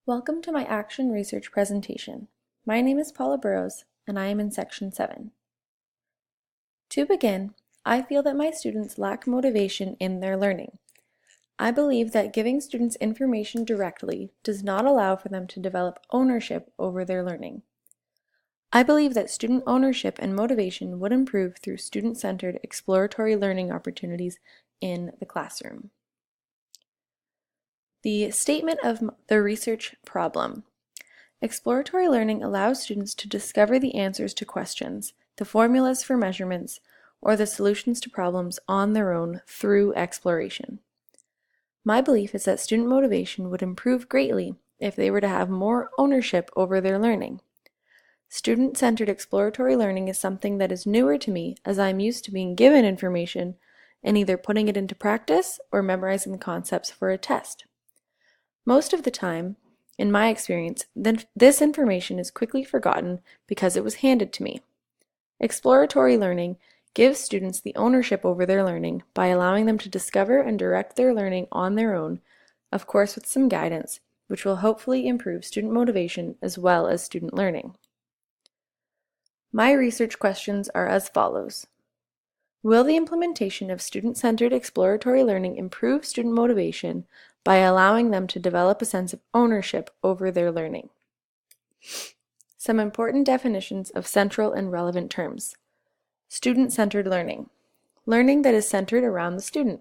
Welcome to my action research presentation. My name is Paula Burrows, and I am in Section 7. To begin, I feel that my students lack motivation in their learning. I believe that giving students information directly does not allow for them to develop ownership over their learning. I believe that student ownership and motivation would improve through student-centered exploratory learning opportunities in the classroom. The statement of the research problem. Exploratory learning allows students to discover the answers to questions, the formulas for measurements, or the solutions to problems on their own through exploration. My belief is that student motivation would improve greatly if they were to have more ownership over their learning. Student-centered exploratory learning is something that is newer to me, as I am used to being given information and either putting it into practice or memorizing the concepts for a test. Most of the time, in my experience, this information is quickly forgotten because it was handed to me. Exploratory learning gives students the ownership over their learning by allowing them to discover and direct their learning on their own, of course with some guidance, which will hopefully improve student motivation as well as student learning. My research questions are as follows. Will the implementation of student-centered exploratory learning improve student motivation by allowing them to develop a sense of ownership over their learning? Some important definitions of central and relevant terms. Student-centered learning. Learning that is centered around the student.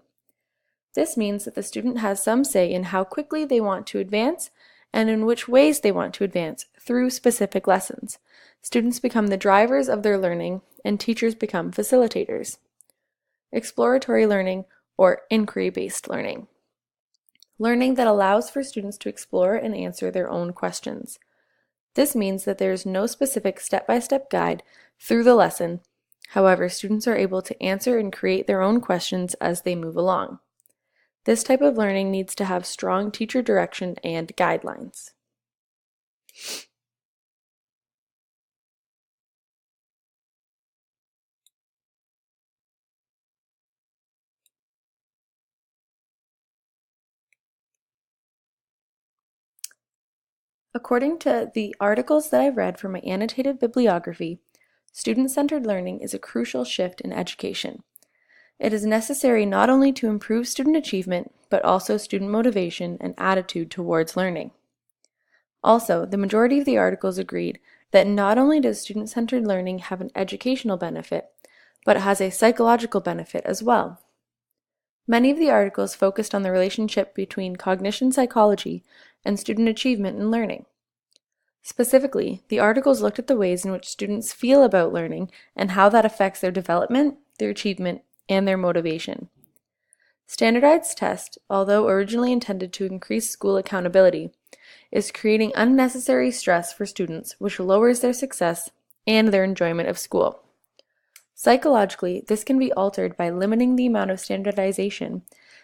This means that the student has some say in how quickly they want to advance and in which ways they want to advance through specific lessons. Students become the drivers of their learning, and teachers become facilitators. Exploratory learning, or inquiry-based learning. Learning that allows for students to explore and answer their own questions. This means that there is no specific step-by-step guide through the lesson. However, students are able to answer and create their own questions as they move along. This type of learning needs to have strong teacher direction and guidelines. According to the articles that I've read from my annotated bibliography, student-centered learning is a crucial shift in education. It is necessary not only to improve student achievement, but also student motivation and attitude towards learning. Also, the majority of the articles agreed that not only does student-centered learning have an educational benefit, but it has a psychological benefit as well. Many of the articles focused on the relationship between cognition psychology and student achievement in learning. Specifically, the articles looked at the ways in which students feel about learning and how that affects their development, their achievement, and their motivation. Standardized tests, although originally intended to increase school accountability, is creating unnecessary stress for students, which lowers their success and their enjoyment of school. Psychologically, this can be altered by limiting the amount of standardization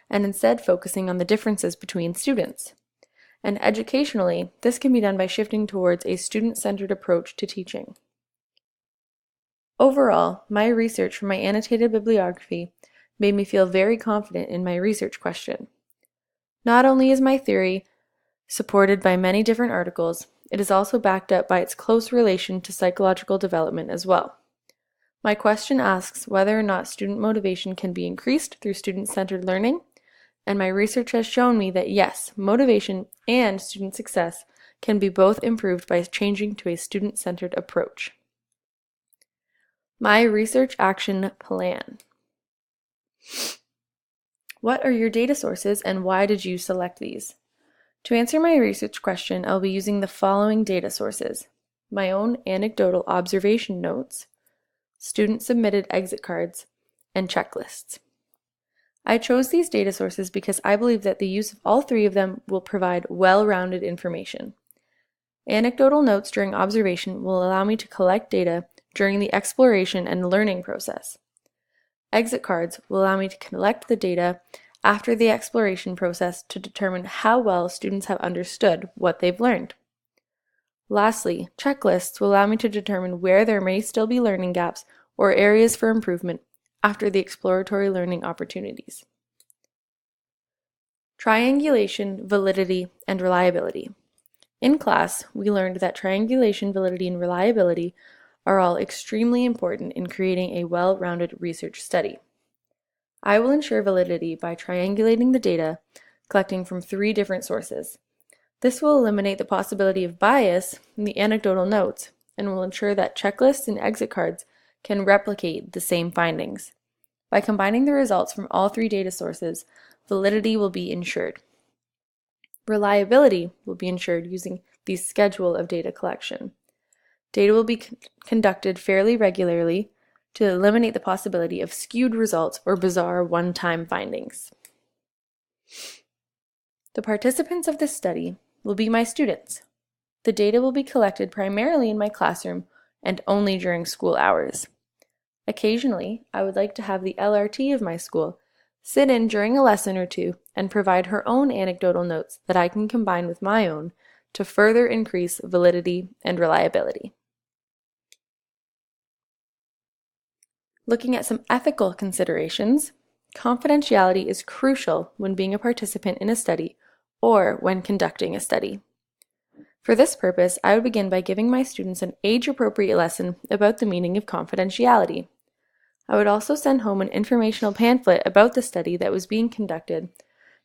and instead focusing on the differences between students. And educationally, this can be done by shifting towards a student-centered approach to teaching. Overall, my research from my annotated bibliography made me feel very confident in my research question. Not only is my theory supported by many different articles, it is also backed up by its close relation to psychological development as well. My question asks whether or not student motivation can be increased through student-centered learning, and my research has shown me that yes, motivation and student success can be both improved by changing to a student-centered approach. My research action plan. What are your data sources and why did you select these? To answer my research question, I'll be using the following data sources: my own anecdotal observation notes, student-submitted exit cards, and checklists. I chose these data sources because I believe that the use of all three of them will provide well-rounded information. Anecdotal notes during observation will allow me to collect data during the exploration and learning process. Exit cards will allow me to collect the data after the exploration process to determine how well students have understood what they've learned. Lastly, checklists will allow me to determine where there may still be learning gaps or areas for improvement after the exploratory learning opportunities. Triangulation, validity, and reliability. In class, we learned that triangulation, validity, and reliability are all extremely important in creating a well-rounded research study. I will ensure validity by triangulating the data, collecting from 3 different sources. This will eliminate the possibility of bias in the anecdotal notes and will ensure that checklists and exit cards can replicate the same findings. By combining the results from all 3 data sources, validity will be ensured. Reliability will be ensured using the schedule of data collection. Data will be conducted fairly regularly to eliminate the possibility of skewed results or bizarre one-time findings. The participants of this study will be my students. The data will be collected primarily in my classroom and only during school hours. Occasionally, I would like to have the LRT of my school sit in during a lesson or two and provide her own anecdotal notes that I can combine with my own to further increase validity and reliability. Looking at some ethical considerations, confidentiality is crucial when being a participant in a study or when conducting a study. For this purpose, I would begin by giving my students an age-appropriate lesson about the meaning of confidentiality. I would also send home an informational pamphlet about the study that was being conducted,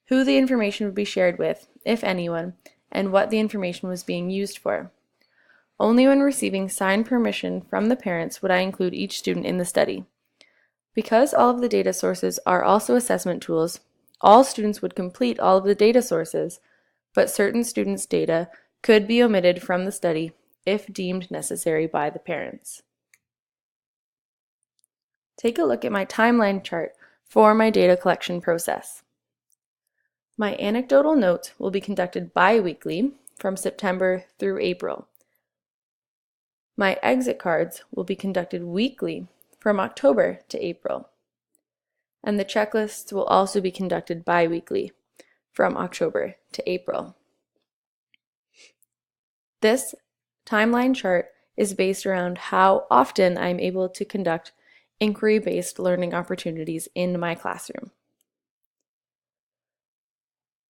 who the information would be shared with, if anyone, and what the information was being used for. Only when receiving signed permission from the parents would I include each student in the study. Because all of the data sources are also assessment tools, all students would complete all of the data sources, but certain students' data could be omitted from the study if deemed necessary by the parents. Take a look at my timeline chart for my data collection process. My anecdotal notes will be conducted bi-weekly from September through April. My exit cards will be conducted weekly from October to April. And the checklists will also be conducted bi-weekly from October to April. This timeline chart is based around how often I'm able to conduct inquiry-based learning opportunities in my classroom.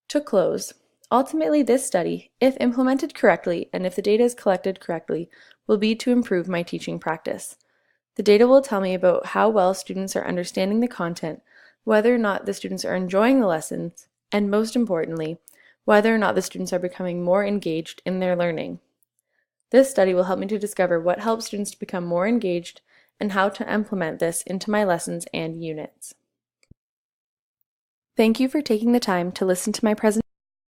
To close, ultimately this study, if implemented correctly and if the data is collected correctly, will be to improve my teaching practice. The data will tell me about how well students are understanding the content, whether or not the students are enjoying the lessons, and most importantly, whether or not the students are becoming more engaged in their learning. This study will help me to discover what helps students to become more engaged and how to implement this into my lessons and units. Thank you for taking the time to listen to my presentation.